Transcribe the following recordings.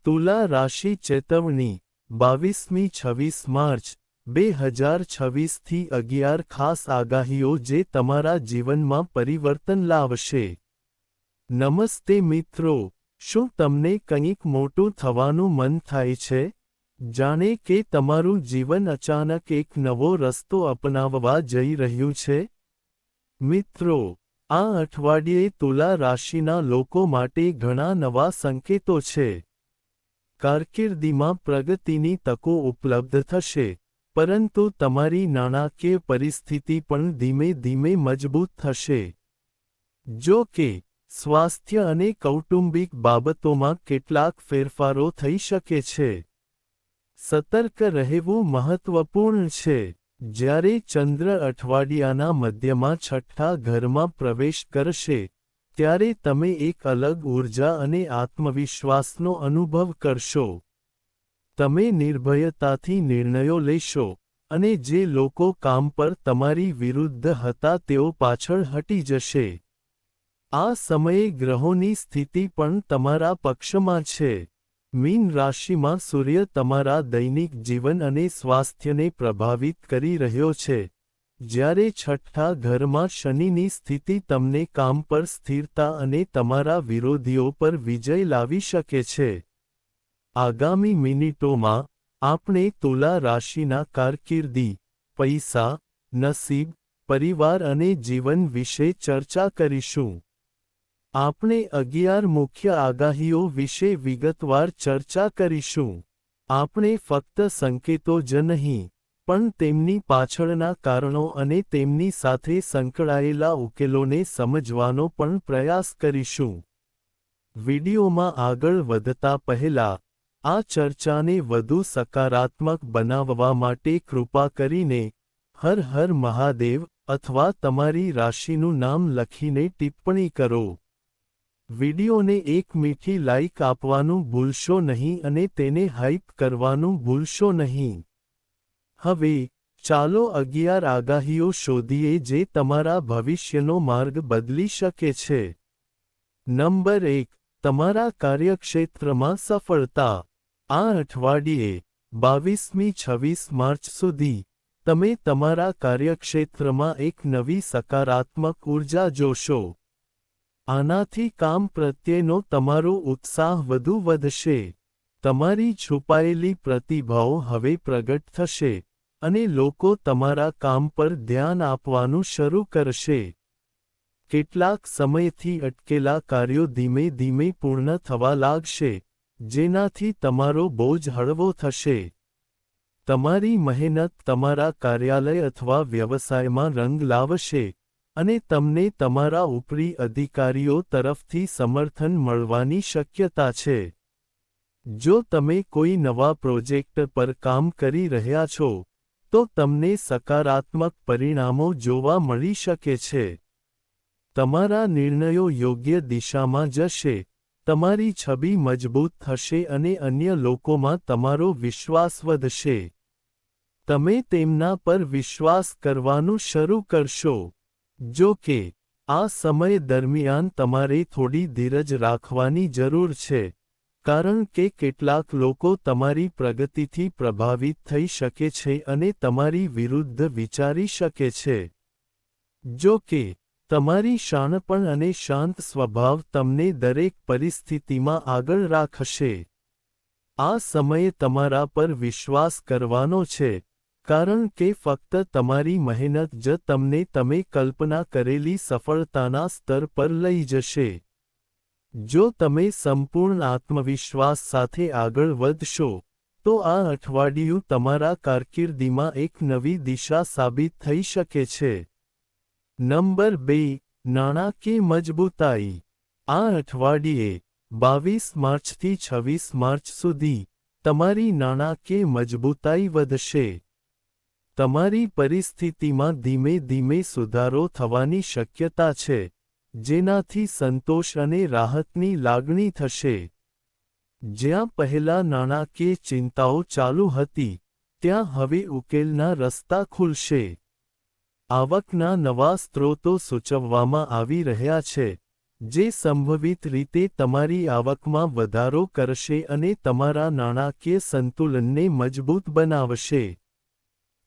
તુલા રાશિ ચેતવણી 22મી-26 માર્ચ 2026 થી 11 ખાસ આગાહીઓ જે તમારા જીવનમાં પરિવર્તન લાવશે. નમસ્તે મિત્રો, શું તમને કંઈક મોટું થવાનું મન થાય છે? જાણે કે તમારું જીવન અચાનક એક નવો રસ્તો અપનાવવા જઈ રહ્યું છે? મિત્રો, આ અઠવાડિયે તુલા રાશિના લોકો માટે ઘણા નવા સંકેતો છે. કારકિર્દીમાં પ્રગતિની તકો ઉપલબ્ધ થશે, પરંતુ તમારી નાણાકીય પરિસ્થિતિ પણ ધીમે ધીમે મજબૂત થશે. જો કે, સ્વાસ્થ્ય અને કૌટુંબિક બાબતોમાં કેટલાક ફેરફારો થઈ શકે છે. સતર્ક રહેવું મહત્વપૂર્ણ છે. જ્યારે ચંદ્ર અઠવાડિયાના મધ્યમાં છઠ્ઠા ઘરમાં પ્રવેશ કરશે, ત્યારે તમે એક અલગ ઊર્જા અને આત્મવિશ્વાસનો અનુભવ કરશો. તમે નિર્ભયતાથી નિર્ણયો લેશો, અને જે લોકો કામ પર તમારી વિરુદ્ધ હતા તેઓ પાછળ હટી જશે. આ સમયે ગ્રહોની સ્થિતિ પણ તમારા પક્ષમાં છે. મીન રાશિમાં સૂર્ય તમારા દૈનિક જીવન અને સ્વાસ્થ્યને પ્રભાવિત કરી રહ્યો છે, જ્યારે છઠ્ઠા ઘરમાં શનિની સ્થિતિ તમને કામ પર સ્થિરતા અને તમારા વિરોધીઓ પર વિજય લાવી શકે છે. આગામી મિનિટોમાં, આપણે તુલા રાશિના કારકિર્દી, પૈસા, નસીબ, પરિવાર અને જીવન વિશે ચર્ચા કરીશું. આપણે 11 મુખ્ય આગાહીઓ વિશે વિગતવાર ચર્ચા કરીશું. આપણે ફક્ત સંકેતો જ નહીં, પણ તેમની પાછળના કારણો અને તેમની સાથે સંકળાયેલા ઉકેલોને સમજવાનો પણ પ્રયાસ કરીશું. વિડિયોમાં આગળ વધતા પહેલા, આ ચર્ચાને વધુ સકારાત્મક બનાવવા માટે કૃપા કરીને હર હર મહાદેવ અથવા તમારી રાશિનું નામ લખીને ટિપ્પણી કરો. વિડિયોને એક મીઠી લાઇક આપવાનું ભૂલશો નહીં અને તેને હાઇપ કરવાનું ભૂલશો નહીં. હવે, ચાલો 11 આગાહીઓ શોધીએ જે તમારા ભવિષ્યનો માર્ગ બદલી શકે છે. નંબર 1, તમારા કાર્યક્ષેત્રમાં સફળતા. આ અઠવાડિયે, 22મી-26 માર્ચ સુધી, તમે તમારા કાર્યક્ષેત્રમાં એક નવી સકારાત્મક ઊર્જા જોશો. આનાથી કામ પ્રત્યેનો તમારો ઉત્સાહ વધુ વધશે. તમારી છુપાયેલી પ્રતિભાઓ હવે પ્રગટ થશે, અને લોકો તમારા કામ પર ધ્યાન આપવાનું શરૂ કરશે. કેટલાક સમયથી અટકેલા કાર્યો ધીમે ધીમે પૂર્ણ થવા લાગશે, જેનાથી તમારો બોજ હળવો થશે. તમારી મહેનત તમારા કાર્યાલય અથવા વ્યવસાયમાં રંગ લાવશે, અને તમને તમારા ઉપરી અધિકારીઓ તરફથી સમર્થન મળવાની શક્યતા છે. જો તમે કોઈ નવા પ્રોજેક્ટ પર કામ કરી રહ્યા છો, તો તમને સકારાત્મક પરિણામો જોવા મળી શકે છે. તમારા નિર્ણયો યોગ્ય દિશામાં જશે, તમારી છબી મજબૂત થશે અને અન્ય લોકોમાં તમારો વિશ્વાસ વધશે. તમે તેમના પર વિશ્વાસ કરવાનું શરૂ કરશો. જો કે, આ સમય દરમિયાન તમારે થોડી ધીરજ રાખવાની જરૂર છે, કારણ કે કેટલાક લોકો તમારી પ્રગતિથી પ્રભાવિત થઈ શકે છે અને તમારી વિરુદ્ધ વિચારી શકે છે. જો કે, તમારી શાણપણ અને શાંત સ્વભાવ તમને દરેક પરિસ્થિતિમાં આગળ રાખશે. આ સમયે તમારા પર વિશ્વાસ કરવાનો છે, કારણ કે ફક્ત તમારી મહેનત જ તમને તમે કલ્પના કરેલી સફળતાના સ્તર પર લઈ જશે. જો તમે સંપૂર્ણ આત્મવિશ્વાસ સાથે આગળ વધશો, તો આ અઠવાડિયું તમારા કારકિર્દીમાં એક નવી દિશા સાબિત થઈ શકે છે. નંબર 2, નાણાકીય મજબૂતાઈ. આ અઠવાડિયે, 22 માર્ચથી 26 માર્ચ સુધી, તમારી નાણાકીય મજબૂતાઈ વધશે. તમારી પરિસ્થિતિમાં ધીમે ધીમે સુધારો થવાની શક્યતા છે, જેનાથી સંતોષ અને રાહતની લાગણી થશે. જ્યાં પહેલા નાણાકીય ચિંતાઓ ચાલુ હતી, ત્યાં હવે ઉકેલના રસ્તા ખુલશે. આવકના નવા સ્ત્રોતો સૂચવવામાં આવી રહ્યા છે, જે સંભવિત રીતે તમારી આવકમાં વધારો કરશે અને તમારા નાણાકીય સંતુલનને મજબૂત બનાવશે.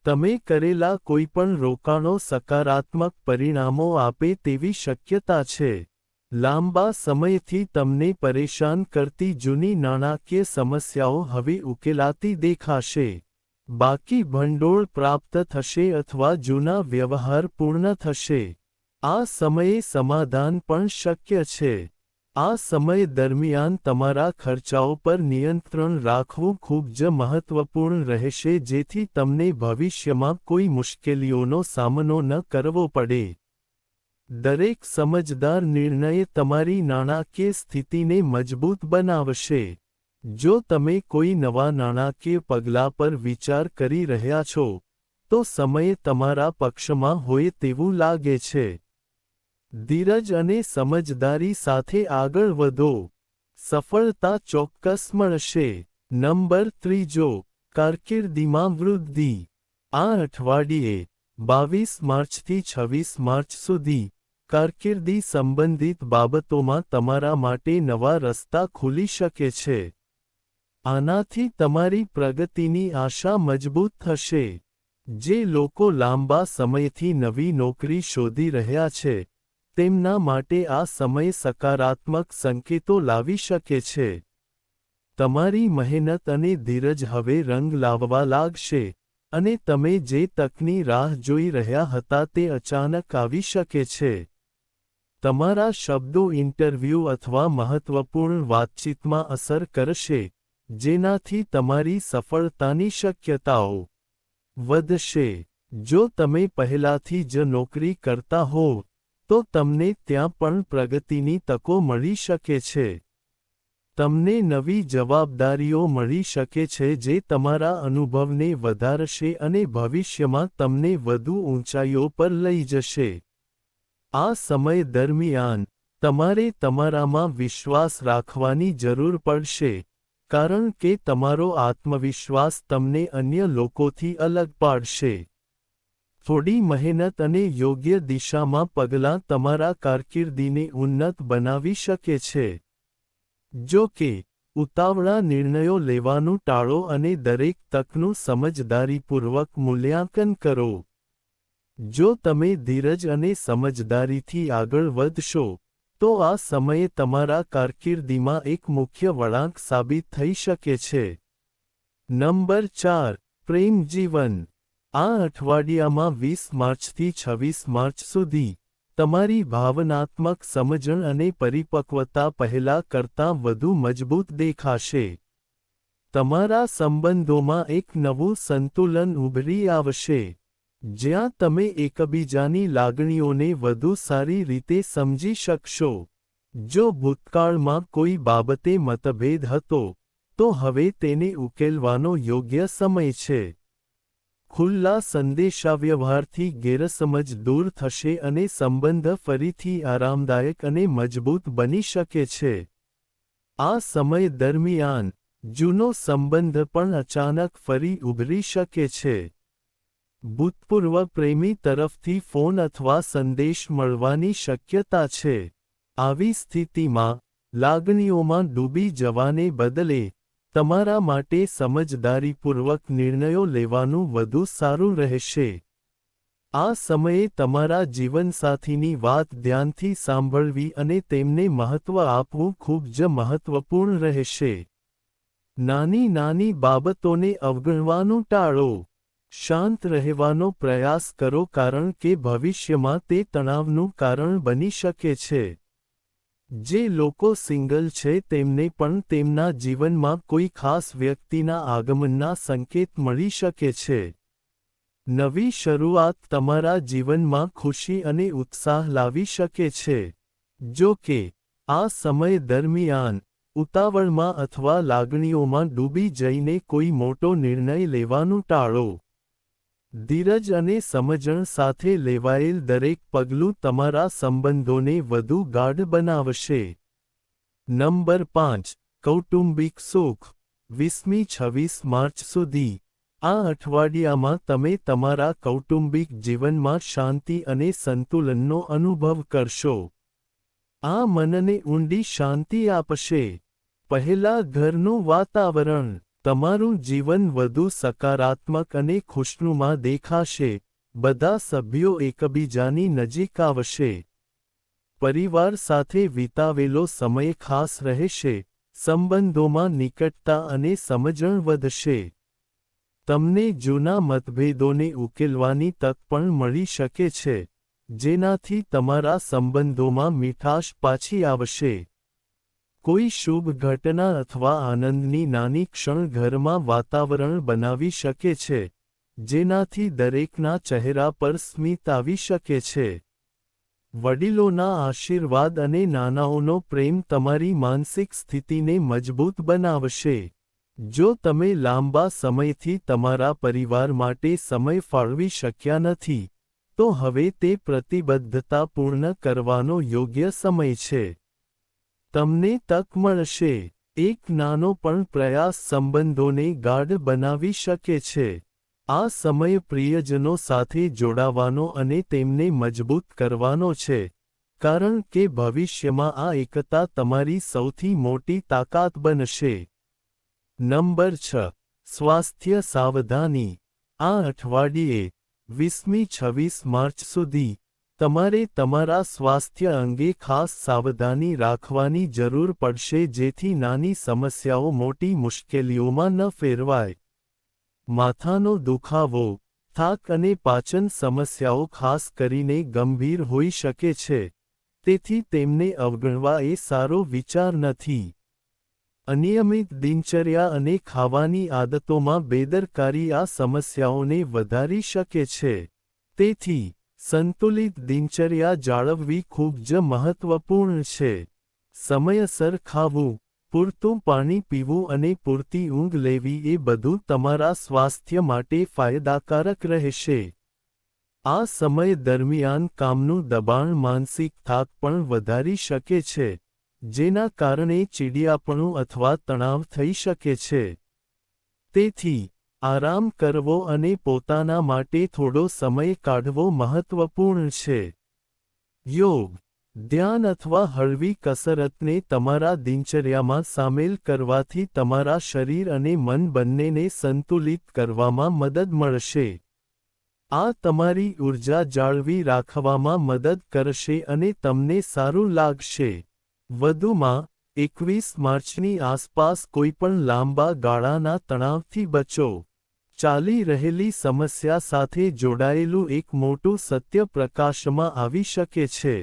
તમે કરેલા કોઈપણ રોકાણો સકારાત્મક પરિણામો આપે તેવી શક્યતા છે. લાંબા સમયથી તમને પરેશાન કરતી જૂની નાણાકીય સમસ્યાઓ હવે ઉકેલાતી દેખાશે. બાકી ભંડોળ પ્રાપ્ત થશે અથવા જૂના વ્યવહાર પૂર્ણ થશે. આ સમયે સમાધાન પણ શક્ય છે. આ સમય દરમિયાન તમારા ખર્ચાઓ પર નિયંત્રણ રાખવું ખૂબ જ મહત્વપૂર્ણ રહેશે જેથી તમને ભવિષ્યમાં કોઈ મુશ્કેલીઓનો સામનો ન કરવો પડે. દરેક સમજદાર નિર્ણય તમારી નાણાકીય સ્થિતિને મજબૂત બનાવશે. જો તમે કોઈ નવા નાણાકીય પગલાં પર વિચાર કરી રહ્યા છો, તો સમય તમારા પક્ષમાં હોય તેવું લાગે છે. ધીરજ અને સમજદારી સાથે આગળ વધો. સફળતા ચોક્કસ મળશે. નંબર 3, કારકિર્દીમાં વૃદ્ધિ. આ અઠવાડિયે 22 માર્ચથી 26 માર્ચ સુધી કારકિર્દી સંબંધિત બાબતોમાં તમારા માટે નવા રસ્તા ખુલી શકે છે. આનાથી તમારી પ્રગતિની આશા મજબૂત થશે. જે લોકો લાંબા સમયથી નવી નોકરી શોધી રહ્યા છે, તેમના માટે આ સમય સકારાત્મક સંકેતો લાવી શકે છે. તમારી મહેનત અને ધીરજ હવે રંગ લાવવા લાગશે, અને તમે જે તકની રાહ જોઈ રહ્યા હતા તે અચાનક આવી શકે છે. તમારા શબ્દો ઇન્ટરવ્યૂ અથવા મહત્વપૂર્ણ વાતચીતમાં અસર કરશે, જેનાથી તમારી સફળતાની શક્યતાઓ વધશે. જો તમે પહેલાથી જ નોકરી કરતા હોવ, તો તમને ત્યાં પણ પ્રગતિની તકો મળી શકે છે. તમને નવી જવાબદારીઓ મળી શકે છે જે તમારા અનુભવને વધારશે અને ભવિષ્યમાં તમને વધુ ઊંચાઈઓ પર લઈ જશે. આ સમય દરમિયાન, તમારે તમારામાં વિશ્વાસ રાખવાની જરૂર પડશે, કારણ કે તમારો આત્મવિશ્વાસ તમને અન્ય લોકોથી અલગ પાડશે. થોડી મહેનત અને યોગ્ય દિશામાં પગલાં તમારા કારકિર્દીને ઉન્નત બનાવી શકે છે. જો કે, ઉતાવળા નિર્ણયો લેવાનું ટાળો અને દરેક તકનું સમજદારીપૂર્વક મૂલ્યાંકન કરો. જો તમે ધીરજ અને સમજદારીથી આગળ વધશો, તો આ સમયે તમારા કારકિર્દીમાં એક મુખ્ય વળાંક સાબિત થઈ શકે છે. નંબર 4, પ્રેમ જીવન. આ અઠવાડિયામાં 20 માર્ચથી 26 માર્ચ સુધી, તમારી ભાવનાત્મક સમજણ અને પરિપક્વતા પહેલા કરતાં વધુ મજબૂત દેખાશે. તમારા સંબંધોમાં એક નવું સંતુલન ઉભરી આવશે, જ્યાં તમે એકબીજાની લાગણીઓને વધુ સારી રીતે સમજી શકશો. જો ભૂતકાળમાં કોઈ બાબતે મતભેદ હતો, તો હવે તેને ઉકેલવાનો યોગ્ય સમય છે. ખુલ્લા સંદેશાવ્યવહારથી ગેરસમજ દૂર થશે અને સંબંધ ફરીથી આરામદાયક અને મજબૂત બની શકે છે. આ સમય દરમિયાન, જૂનો સંબંધ પણ અચાનક ફરી ઉભરી શકે છે. ભૂતપૂર્વ પ્રેમી તરફથી ફોન અથવા સંદેશ મળવાની શક્યતા છે. આવી સ્થિતિમાં, લાગણીઓમાં ડૂબી જવાને બદલે, તમારા માટે સમજદારીપૂર્વક નિર્ણયો લેવાનું વધુ સારું રહેશે. આ સમયે તમારા જીવનસાથીની વાત ધ્યાનથી સાંભળવી અને તેમને મહત્ત્વ આપવું ખૂબ જ મહત્વપૂર્ણ રહેશે. નાની નાની બાબતોને અવગણવાનું ટાળો. શાંત રહેવાનો પ્રયાસ કરો કારણ કે ભવિષ્યમાં તે તણાવનું કારણ બની શકે છે. જે લોકો સિંગલ છે તેમને પણ તેમના જીવનમાં કોઈ ખાસ વ્યક્તિના આગમનના સંકેત મળી શકે છે. નવી શરૂઆત તમારા જીવનમાં ખુશી અને ઉત્સાહ લાવી શકે છે. જો કે, આ સમય દરમિયાન, ઉતાવળમાં અથવા લાગણીઓમાં ડૂબી જઈને કોઈ મોટો નિર્ણય લેવાનું ટાળો. ધીરજ અને સમજણ સાથે લેવાયેલ દરેક પગલું તમારા સંબંધોને વધુ ગાઢ બનાવશે. નંબર 5, કૌટુંબિક સુખ. 20મી-26 માર્ચ સુધી, આ અઠવાડિયામાં તમે તમારા કૌટુંબિક જીવનમાં શાંતિ અને સંતુલનનો અનુભવ કરશો. આ મનને ઊંડી શાંતિ આપશે. પહેલા ઘરનું વાતાવરણ. તમારું જીવન વધુ સકારાત્મક અને ખુશનુમા દેખાશે. બધા સભ્યો એકબીજાની નજીક આવશે. પરિવાર સાથે વિતાવેલો સમય ખાસ રહેશે. સંબંધોમાં નિકટતા અને સમજણ વધશે. તમને જૂના મતભેદોને ઉકેલવાની તક પણ મળી શકે છે, જેનાથી તમારા સંબંધોમાં મીઠાશ પાછી આવશે. કોઈ શુભ ઘટના અથવા આનંદની નાની ક્ષણ ઘરમાં વાતાવરણ બનાવી શકે છે, જેનાથી દરેકના ચહેરા પર સ્મિત આવી શકે છે. વડીલોના આશીર્વાદ અને નાનાઓનો પ્રેમ તમારી માનસિક સ્થિતિને મજબૂત બનાવશે. જો તમે લાંબા સમયથી તમારા પરિવાર માટે સમય ફાળવી શક્યા નથી, તો હવે તે પ્રતિબદ્ધતા પૂર્ણ કરવાનો યોગ્ય સમય છે. તમને તક મળશે. એક નાનો પણ પ્રયાસ સંબંધોને ગાઢ બનાવી શકે છે. આ સમય પ્રિયજનો સાથે જોડાવાનો અને તેમને મજબૂત કરવાનો છે, કારણ કે ભવિષ્યમાં આ એકતા તમારી સૌથી મોટી તાકાત બનશે. નંબર 6. સ્વાસ્થ્ય સાવધાની. આ અઠવાડિયે 20મી 26 માર્ચ સુધી, તમારે તમારા સ્વાસ્થ્ય અંગે ખાસ સાવધાની રાખવાની જરૂર પડશે જેથી નાની સમસ્યાઓ મોટી મુશ્કેલીઓમાં ન ફેરવાય. માથાનો દુખાવો, થાક અને પાચન સમસ્યાઓ ખાસ કરીને ગંભીર હોઈ શકે છે, તેથી તેમને અવગણવા એ સારો વિચાર નથી. અનિયમિત દિનચર્યા અને ખાવાની આદતોમાં બેદરકારી આ સમસ્યાઓને વધારી શકે છે. તેથી, સંતુલિત દિનચર્યા જાળવવી ખૂબ જ મહત્વપૂર્ણ છે. સમયસર ખાવું, પૂરતું પાણી પીવું અને પૂરતી ઊંઘ લેવી એ બધું તમારા સ્વાસ્થ્ય માટે ફાયદાકારક રહેશે. આ સમય દરમિયાન કામનું દબાણ માનસિક થાક પણ વધારી શકે છે, જેના કારણે ચીડિયાપણું અથવા તણાવ થઈ શકે છે. તેથી, આરામ કરવો અને પોતાના માટે થોડો સમય કાઢવો મહત્વપૂર્ણ છે. યોગ, ધ્યાન અથવા હળવી કસરતને તમારા દિનચર્યામાં સામેલ કરવાથી તમારા શરીર અને મન બંનેને સંતુલિત કરવામાં મદદ મળશે. આ તમારી ઊર્જા જાળવી રાખવામાં મદદ કરશે અને તમને સારું લાગશે. વધુમાં, 21 માર્ચની આસપાસ કોઈપણ લાંબા ગાળાના તણાવથી બચો. ચાલી રહેલી સમસ્યા સાથે જોડાયેલું એક મોટું સત્ય પ્રકાશમાં આવી શકે છે.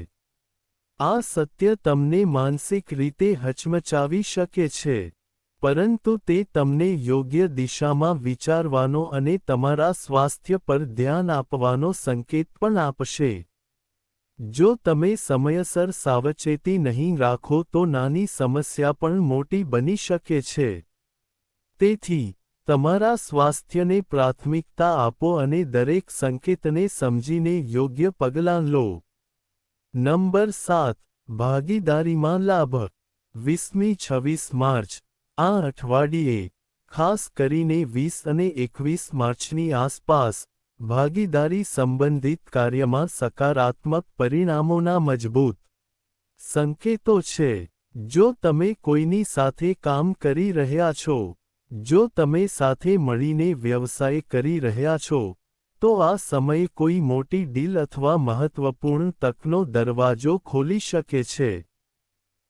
આ સત્ય તમને માનસિક રીતે હચમચાવી શકે છે, પરંતુ તે તમને યોગ્ય દિશામાં વિચારવાનો અને તમારા સ્વાસ્થ્ય પર ધ્યાન આપવાનો સંકેત પણ આપશે. જો તમે સમયસર સાવચેતી નહીં રાખો તો નાની સમસ્યા પણ મોટી બની શકે છે. તેથી, તમારા સ્વાસ્થ્યને પ્રાથમિકતા આપો અને દરેક સંકેતને સમજીને યોગ્ય પગલાં લો. નંબર 7. ભાગીદારીમાં લાભ. 20મી 26 માર્ચ. આ અઠવાડિયે, ખાસ કરીને 20 અને 21 માર્ચની આસપાસ, ભાગીદારી સંબંધિત કાર્યમાં સકારાત્મક પરિણામોના મજબૂત સંકેતો છે. જો તમે કોઈની સાથે કામ કરી રહ્યા છો, જો તમે સાથે મળીને વ્યવસાય કરી રહ્યા છો, તો આ સમય કોઈ મોટી ડીલ અથવા મહત્વપૂર્ણ તકનો દરવાજો ખોલી શકે છે.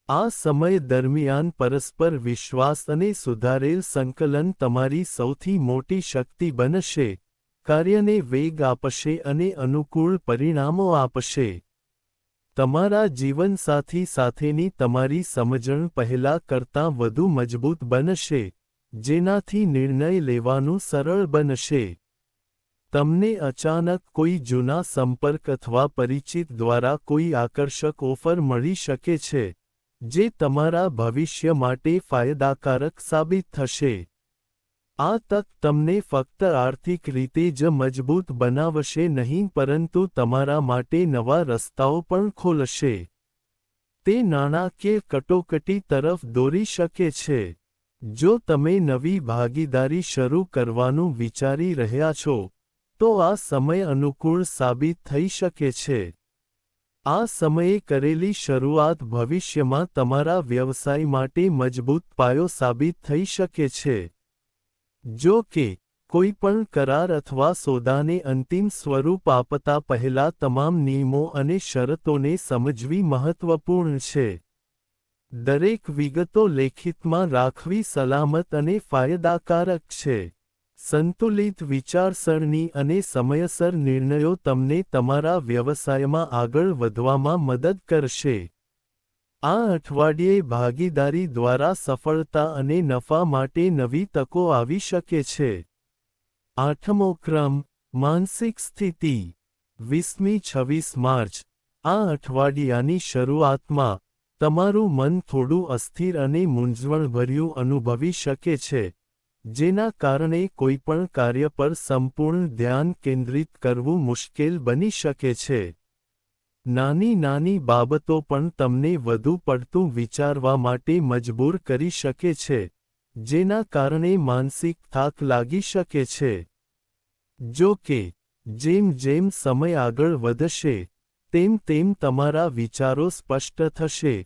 આ સમય દરમિયાન પરસ્પર વિશ્વાસ અને સુધારેલ સંકલન તમારી સૌથી મોટી શક્તિ બનશે, કાર્યને વેગ આપશે અને અનુકૂળ પરિણામો આપશે. તમારા જીવનસાથી સાથેની તમારી સમજણ પહેલા કરતાં વધુ મજબૂત બનશે, જેનાથી નિર્ણય લેવાનું સરળ બનશે. તમને અચાનક કોઈ જૂના સંપર્ક અથવા પરિચિત દ્વારા કોઈ આકર્ષક ઓફર મળી શકે છે, જે તમારા ભવિષ્ય માટે ફાયદાકારક સાબિત થશે. આ તક તમને ફક્ત આર્થિક રીતે જ મજબૂત બનાવશે નહીં પરંતુ તમારા માટે નવા રસ્તાઓ પણ ખોલશે. તે નાણાકીય કટોકટી તરફ દોરી શકે છે. જો તમે નવી ભાગીદારી શરૂ કરવાનું વિચારી રહ્યા છો, તો આ સમય અનુકૂળ સાબિત થઈ શકે છે. આ સમયે કરેલી શરૂઆત ભવિષ્યમાં તમારા વ્યવસાય માટે મજબૂત પાયો સાબિત થઈ શકે છે. જો કે, કોઈ પણ કરાર અથવા સોદાને અંતિમ સ્વરૂપ આપતા પહેલા તમામ નિયમો અને શરતોને સમજવી મહત્વપૂર્ણ છે. દરેક વિગતો લેખિતમાં રાખવી સલામત અને ફાયદાકારક છે. સંતુલિત વિચારસરણી અને સમયસર નિર્ણયો તમને તમારા વ્યવસાયમાં આગળ વધવામાં મદદ કરશે. આ અઠવાડિયે ભાગીદારી દ્વારા સફળતા અને નફા માટે નવી તકો આવી શકે છે. 8મો ક્રમ, માનસિક સ્થિતિ. 20-26 માર્ચ. આ અઠવાડિયાની શરૂઆતમાં, તમારું મન થોડું અસ્થિર અને મૂંઝવણભર્યું અનુભવી શકે છે, જેના કારણે કોઈપણ કાર્ય પર સંપૂર્ણ ધ્યાન કેન્દ્રિત કરવું મુશ્કેલ બની શકે છે. નાની નાની બાબતો પણ તમને વધુ પડતું વિચારવા માટે મજબૂર કરી શકે છે, જેના કારણે માનસિક થાક લાગી શકે છે. જો કે, જેમ જેમ સમય આગળ વધશે, તેમ તેમ તમારા વિચારો સ્પષ્ટ થશે,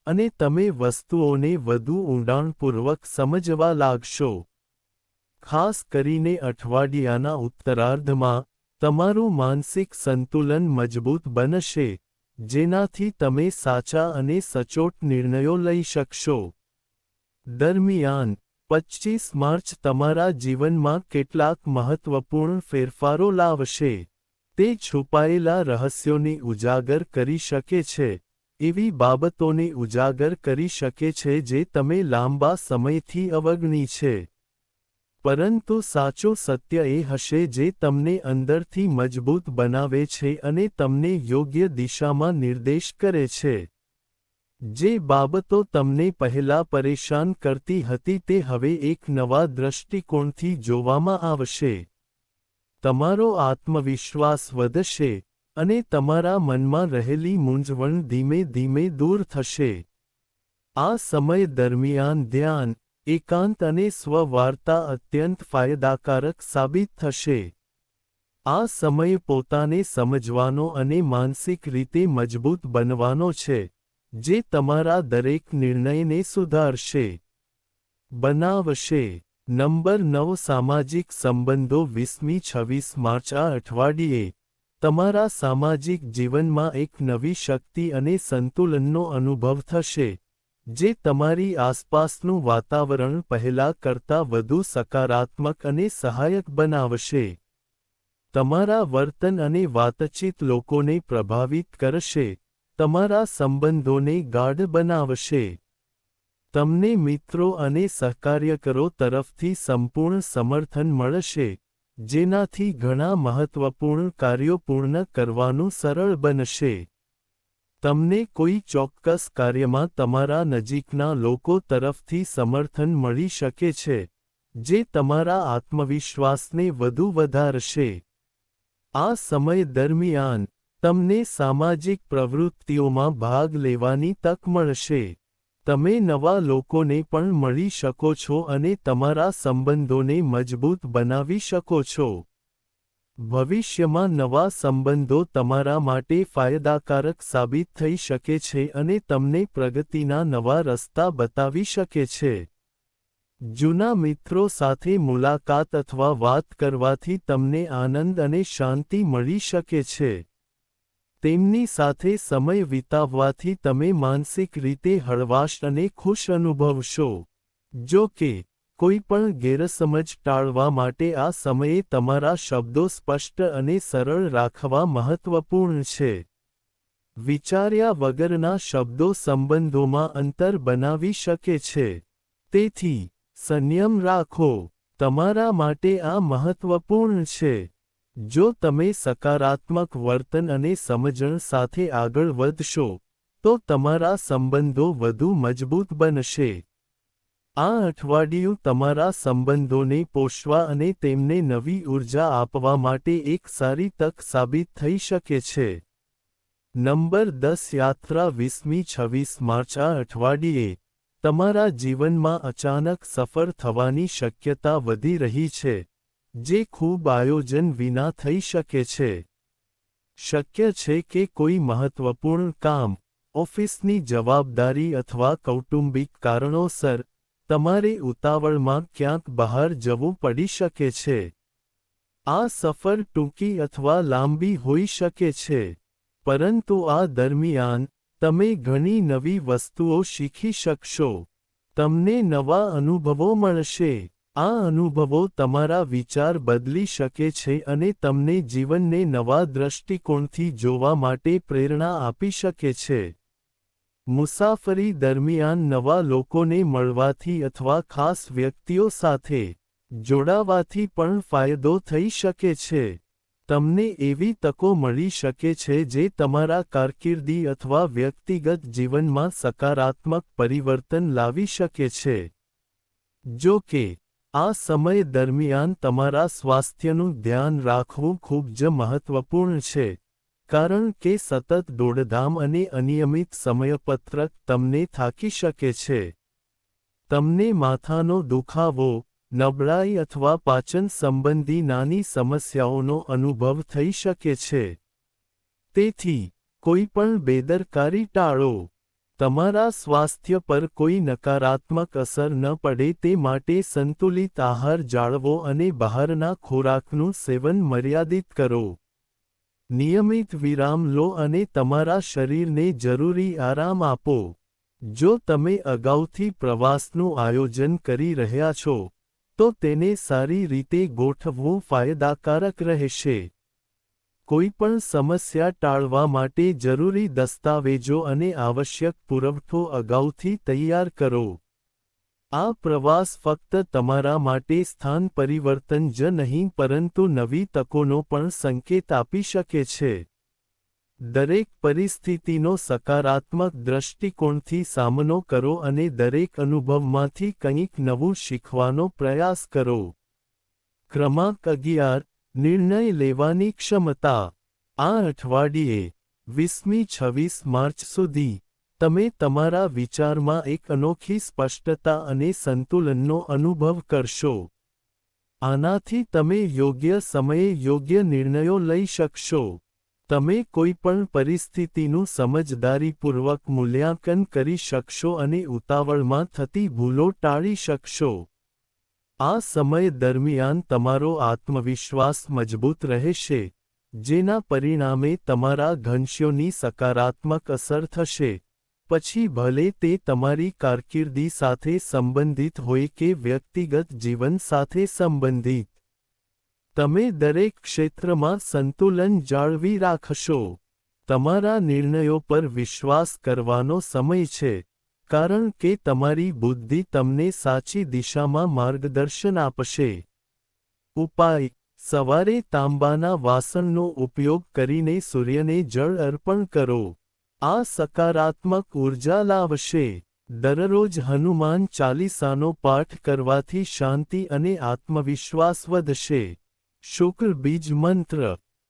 અને તમે વસ્તુઓને વધુ ઊંડાણપૂર્વક સમજવા લાગશો. ખાસ કરીને અઠવાડિયાના ઉત્તરાર્ધમાં, તમારું માનસિક સંતુલન મજબૂત બનશે, જેનાથી તમે સાચા અને સચોટ નિર્ણયો લઈ શકશો. દરમિયાન, 25 માર્ચ તમારા જીવનમાં કેટલાક મહત્વપૂર્ણ ફેરફારો લાવશે. તે છુપાયેલા રહસ્યોને ઉજાગર કરી શકે છે, એવી બાબતોને ઉજાગર કરી શકે છે જે તમે લાંબા સમયથી અવગણી છે. પરંતુ સાચું સત્ય એ હશે જે તમને અંદરથી મજબૂત બનાવે છે અને તમને યોગ્ય દિશામાં નિર્દેશ કરે છે. જે બાબતો તમને પહેલા પરેશાન કરતી હતી તે હવે એક નવા દૃષ્ટિકોણથી જોવામાં આવશે. તમારો આત્મવિશ્વાસ વધશે, અને તમારા મનમાં રહેલી મૂંઝવણ ધીમે ધીમે દૂર થશે. આ સમય દરમિયાન ધ્યાન, એકાંત અને સ્વ-વાર્તા અત્યંત ફાયદાકારક સાબિત થશે. આ સમય પોતાને સમજવાનો અને માનસિક રીતે મજબૂત બનવાનો છે, જે તમારા દરેક નિર્ણયને સુધારશે, બનાવશે. નંબર 9 સામાજિક સંબંધો. 20-26 માર્ચ. આ અઠવાડિયે, તમારા સામાજિક જીવનમાં એક નવી શક્તિ અને સંતુલનનો અનુભવ થશે, જે તમારી આસપાસનું વાતાવરણ પહેલા કરતાં વધુ સકારાત્મક અને સહાયક બનાવશે. તમારા વર્તન અને વાતચીત લોકોને પ્રભાવિત કરશે, તમારા સંબંધોને ગાઢ બનાવશે. તમને મિત્રો અને સહકાર્યકરો તરફથી સંપૂર્ણ સમર્થન મળશે, જેનાથી ઘણા મહત્વપૂર્ણ કાર્યો પૂર્ણ કરવાનું સરળ બનશે. તમને કોઈ ચોક્કસ કાર્યમાં તમારા નજીકના લોકો તરફથી સમર્થન મળી શકે છે, જે તમારા આત્મવિશ્વાસને વધુ વધારશે. આ સમય દરમિયાન, તમને સામાજિક પ્રવૃત્તિઓમાં ભાગ લેવાની તક મળશે. તમે નવા લોકોને પણ મળી શકો છો અને તમારા સંબંધોને મજબૂત બનાવી શકો છો. ભવિષ્યમાં નવા સંબંધો તમારા માટે ફાયદાકારક સાબિત થઈ શકે છે અને તમને પ્રગતિના નવા રસ્તા બતાવી શકે છે. જૂના મિત્રો સાથે મુલાકાત અથવા વાત કરવાથી તમને આનંદ અને શાંતિ મળી શકે છે. તેમની સાથે સમય વિતાવવાથી તમે માનસિક રીતે હળવાશ અને ખુશ અનુભવશો. જો કે, કોઈ પણ ગેરસમજ ટાળવા માટે આ સમયે તમારા શબ્દો સ્પષ્ટ અને સરળ રાખવા મહત્વપૂર્ણ છે. વિચાર્યા વગરના શબ્દો સંબંધોમાં અંતર બનાવી શકે છે. તેથી, સંયમ રાખો. તમારા માટે આ મહત્વપૂર્ણ છે. જો તમે સકારાત્મક વર્તન અને સમજણ સાથે આગળ વધશો, તો તમારા સંબંધો વધુ મજબૂત બનશે. આ અઠવાડિયું તમારા સંબંધોને પોષવા અને તેમને નવી ઊર્જા આપવા માટે એક સારી તક સાબિત થઈ શકે છે. નંબર 10 યાત્રા. 20-26 માર્ચ. આ અઠવાડિયે, તમારા જીવનમાં અચાનક સફર થવાની શક્યતા વધી રહી છે, જે ખૂબ આયોજન વિના થઈ શકે છે. શક્ય છે કે કોઈ મહત્વપૂર્ણ કામ, ઓફિસની જવાબદારી અથવા કૌટુંબિક કારણોસર તમારે ઉતાવળમાં ક્યાંક બહાર જવું પડી શકે છે. આ સફર ટૂંકી અથવા લાંબી હોઈ શકે છે, પરંતુ આ દરમિયાન તમે ઘણી નવી વસ્તુઓ શીખી શકશો. તમને નવા અનુભવો મળશે. આ અનુભવો તમારા વિચાર બદલી શકે છે અને તમને જીવનને નવા દૃષ્ટિકોણથી જોવા માટે પ્રેરણા આપી શકે છે. મુસાફરી દરમિયાન નવા લોકોને મળવાથી અથવા ખાસ વ્યક્તિઓ સાથે જોડાવાથી પણ ફાયદો થઈ શકે છે. તમને એવી તકો મળી શકે છે જે તમારા કારકિર્દી અથવા વ્યક્તિગત જીવનમાં સકારાત્મક પરિવર્તન લાવી શકે છે. જો કે, આ સમય દરમિયાન તમારા સ્વાસ્થ્યનું ધ્યાન રાખવું ખૂબ જ મહત્વપૂર્ણ છે, કારણ કે સતત દોડધામ અને અનિયમિત સમયપત્રક તમને થાકી શકે છે. તમને માથાનો દુખાવો, નબળાઈ અથવા પાચન સંબંધી નાની સમસ્યાઓનો અનુભવ થઈ શકે છે. તેથી, કોઈપણ બેદરકારી ટાળો. તમારા સ્વાસ્થ્ય પર કોઈ નકારાત્મક અસર ન પડે તે માટે સંતુલિત આહાર જાળવો અને બહારના ખોરાકનું સેવન મર્યાદિત કરો. નિયમિત વિરામ લો અને તમારા શરીરને જરૂરી આરામ આપો. જો તમે અગાઉથી પ્રવાસનું આયોજન કરી રહ્યા છો, તો તેને સારી રીતે ગોઠવવું ફાયદાકારક રહેશે. કોઈપણ સમસ્યા ટાળવા માટે જરૂરી દસ્તાવેજો અને આવશ્યક પુરવઠો અગાઉથી તૈયાર કરો. આ પ્રવાસ ફક્ત તમારા માટે સ્થાન પરિવર્તન જ નહીં પરંતુ નવી તકોનો પણ સંકેત આપી શકે છે. દરેક પરિસ્થિતિનો સકારાત્મક દૃષ્ટિકોણથી સામનો કરો અને દરેક અનુભવમાંથી કંઈક નવું શીખવાનો પ્રયાસ કરો. ક્રમાંક 11, નિર્ણય લેવાની ક્ષમતા. આ અઠવાડિયે, 20મી 26 માર્ચ સુધી, તમે તમારા વિચારમાં એક અનોખી સ્પષ્ટતા અને સંતુલનનો અનુભવ કરશો. આનાથી તમે યોગ્ય સમયે યોગ્ય નિર્ણયો લઈ શકશો. તમે કોઈપણ પરિસ્થિતિનું સમજદારીપૂર્વક મૂલ્યાંકન કરી શકશો અને ઉતાવળમાં થતી ભૂલો ટાળી શકશો. આ સમય દરમિયાન તમારો આત્મવિશ્વાસ મજબૂત રહેશે, જેના પરિણામે તમારા ઘનશ્યોની સકારાત્મક અસર થશે, પછી ભલે તે તમારી કારકિર્દી સાથે સંબંધિત હોય કે વ્યક્તિગત જીવન સાથે સંબંધિત. તમે દરેક ક્ષેત્રમાં સંતુલન જાળવી રાખશો. તમારા નિર્ણયો પર વિશ્વાસ કરવાનો સમય છે, કારણ કે તમારી બુદ્ધિ તમને સાચી દિશામાં માર્ગદર્શન આપશે. ઉપાય: સવારે તાંબાના વાસણનો ઉપયોગ કરીને સૂર્યને જળ અર્પણ કરો. આ સકારાત્મક ઉર્જા લાવશે. દરરોજ હનુમાન ચાલીસાનો પાઠ કરવાથી શાંતિ અને આત્મવિશ્વાસ વધશે. શુક્ર બીજ મંત્ર: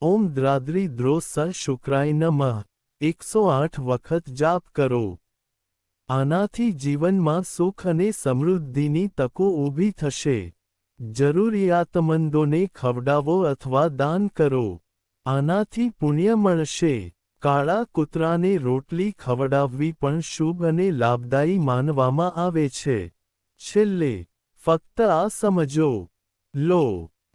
ઓમ દ્રાદ્રી દ્રો સ શુક્રાય નમઃ 108 વખત જાપ કરો. આનાથી જીવનમાં સુખ અને સમૃદ્ધિની તકો ઊભી થશે. જરૂરિયાતમંદોને ખવડાવો અથવા દાન કરો. આનાથી પુણ્ય મળશે. કાળા કૂતરાને રોટલી ખવડાવવી પણ શુભ અને લાભદાયી માનવામાં આવે છે. છેલ્લે, ફક્ત આ સમજો લો.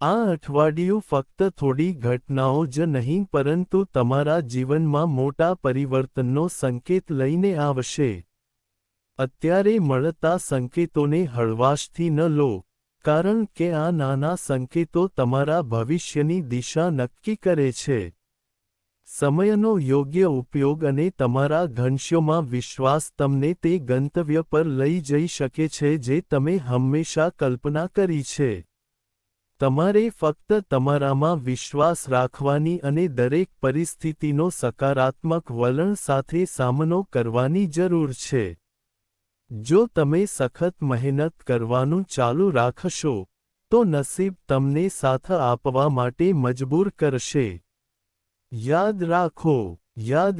આ અઠવાડિયું ફક્ત થોડી ઘટનાઓ જ નહીં પરંતુ તમારા જીવનમાં મોટા પરિવર્તનનો સંકેત લઈને આવશે. અત્યારે મળતા સંકેતોને હળવાશથી ન લો, કારણ કે આ નાના સંકેતો તમારા ભવિષ્યની દિશા નક્કી કરે છે. સમયનો યોગ્ય ઉપયોગ અને તમારા ઘનશ્યોમાં વિશ્વાસ તમને તે ગંતવ્ય પર લઈ જઈ શકે છે જે તમે હંમેશા કલ્પના કરી છે. તમારે ફક્ત તમારામાં વિશ્વાસ રાખવાની અને દરેક પરિસ્થિતિનો સકારાત્મક વલણ સાથે સામનો કરવાની જરૂર છે. જો તમે સખત મહેનત કરવાનું ચાલુ રાખશો, તો નસીબ તમને સાથ આપવા માટે મજબૂર કરશે. યાદ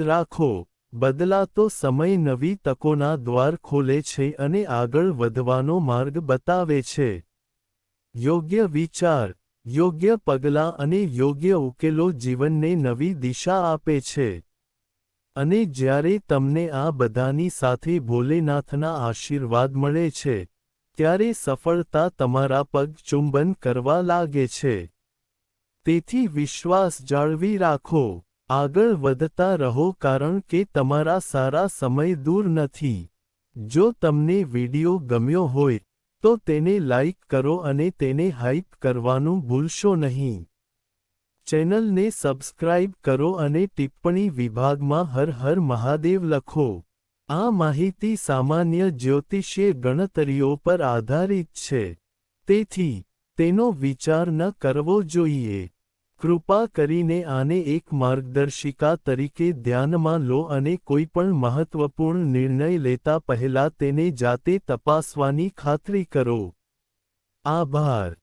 રાખો, બદલાતો સમય નવી તકોના દ્વાર ખોલે છે અને આગળ વધવાનો માર્ગ બતાવે છે. યોગ્ય વિચાર, યોગ્ય પગલાં અને યોગ્ય ઉકેલો જીવનને નવી દિશા આપે છે. અને જ્યારે તમને આ બધાની સાથે ભોલેનાથના આશીર્વાદ મળે છે, ત્યારે સફળતા તમારા પગ ચુંબન કરવા લાગે છે. તેથી વિશ્વાસ જાળવી રાખો, આગળ વધતા રહો કારણ કે તમારા સારા સમય દૂર નથી. જો તમને વિડિયો ગમ્યો હોય, તો તેને લાઈક કરો અને તેને હાઈપ કરવાનું ભૂલશો નહીં. ચેનલને સબસ્ક્રાઇબ કરો અને ટિપ્પણી વિભાગમાં હર હર મહાદેવ લખો. આ માહિતી સામાન્ય જ્યોતિષીય ગણતરીઓ પર આધારિત છે. તેથી, તેનો વિચાર ન કરવો જોઈએ. કૃપા કરીને આને એક માર્ગદર્શિકા તરીકે ધ્યાનમાં લો અને કોઈપણ મહત્વપૂર્ણ નિર્ણય લેતા પહેલા તેને જાતે તપાસવાની ખાતરી કરો. આભાર.